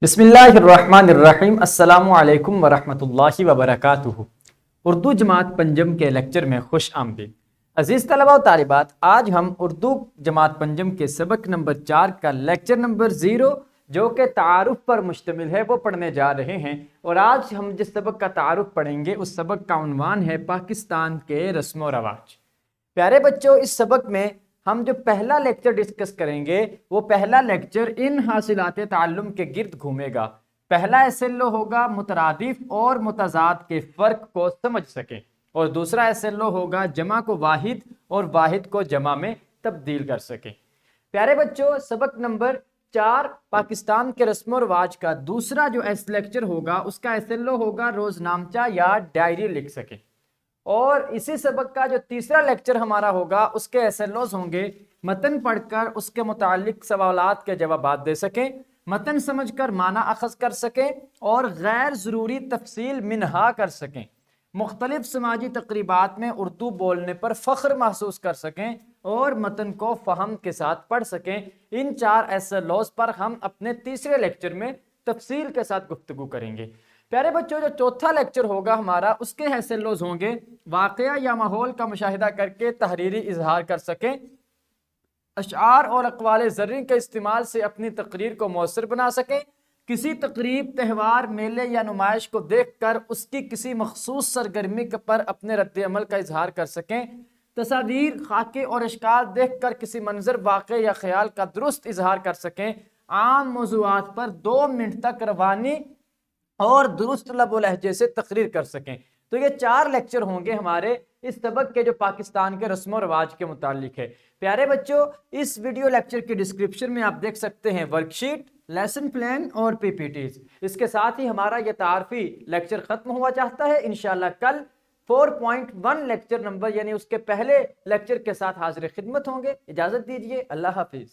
بسم اللہ الرحمن الرحیم۔ السلام علیکم ورحمۃ اللہ وبرکاتہ۔ اردو جماعت پنجم کے لیکچر میں خوش آمدید۔ عزیز طلبہ و طالبات، آج ہم اردو جماعت پنجم کے سبق نمبر 4 کا لیکچر نمبر 0 جو کہ تعارف پر مشتمل ہے وہ پڑھنے جا رہے ہیں، اور آج ہم جس سبق کا تعارف پڑھیں گے اس سبق کا عنوان ہے پاکستان کے رسم و رواج۔ پیارے بچوں، اس سبق میں ہم جو پہلا لیکچر ڈسکس کریں گے وہ پہلا لیکچر ان حاصلات تعلم کے گرد گھومے گا۔ پہلا SLO ہوگا مترادف اور متضاد کے فرق کو سمجھ سکیں، اور دوسرا SLO ہوگا جمع کو واحد اور واحد کو جمع میں تبدیل کر سکیں۔ پیارے بچوں، سبق نمبر 4 پاکستان کے رسم و رواج کا دوسرا جو لیکچر ہوگا اس کا SLO ہوگا روزنامچہ یا ڈائری لکھ سکیں، اور اسی سبق کا جو تیسرا لیکچر ہمارا ہوگا اس کے SLOs ہوں گے متن پڑھ کر اس کے متعلق سوالات کے جوابات دے سکیں، متن سمجھ کر معنی اخذ کر سکیں، اور غیر ضروری تفصیل منہا کر سکیں، مختلف سماجی تقریبات میں اردو بولنے پر فخر محسوس کر سکیں، اور متن کو فہم کے ساتھ پڑھ سکیں۔ ان 4 SLOs پر ہم اپنے تیسرے لیکچر میں تفصیل کے ساتھ گفتگو کریں گے۔ پیارے بچوں، جو چوتھا لیکچر ہوگا ہمارا اس کے SLOs ہوں گے واقعہ یا ماحول کا مشاہدہ کر کے تحریری اظہار کر سکیں، اشعار اور اقوال زریں کے استعمال سے اپنی تقریر کو مؤثر بنا سکیں، کسی تقریب، تہوار، میلے یا نمائش کو دیکھ کر اس کی کسی مخصوص سرگرمی پر اپنے رد عمل کا اظہار کر سکیں، تصاویر، خاکے اور اشکال دیکھ کر کسی منظر، واقعے یا خیال کا درست اظہار کر سکیں، عام موضوعات پر 2 منٹ تک روانی اور درست لب و لہجے سے تقریر کر سکیں۔ تو یہ 4 لیکچر ہوں گے ہمارے اس سبق کے جو پاکستان کے رسم و رواج کے متعلق ہے۔ پیارے بچوں، اس ویڈیو لیکچر کی ڈسکرپشن میں آپ دیکھ سکتے ہیں ورک شیٹ، لیسن پلان اور PPTs۔ اس کے ساتھ ہی ہمارا یہ تعارفی لیکچر ختم ہوا چاہتا ہے۔ انشاءاللہ کل 4.1 لیکچر نمبر یعنی اس کے پہلے لیکچر کے ساتھ حاضر خدمت ہوں گے۔ اجازت دیجیے، اللہ حافظ۔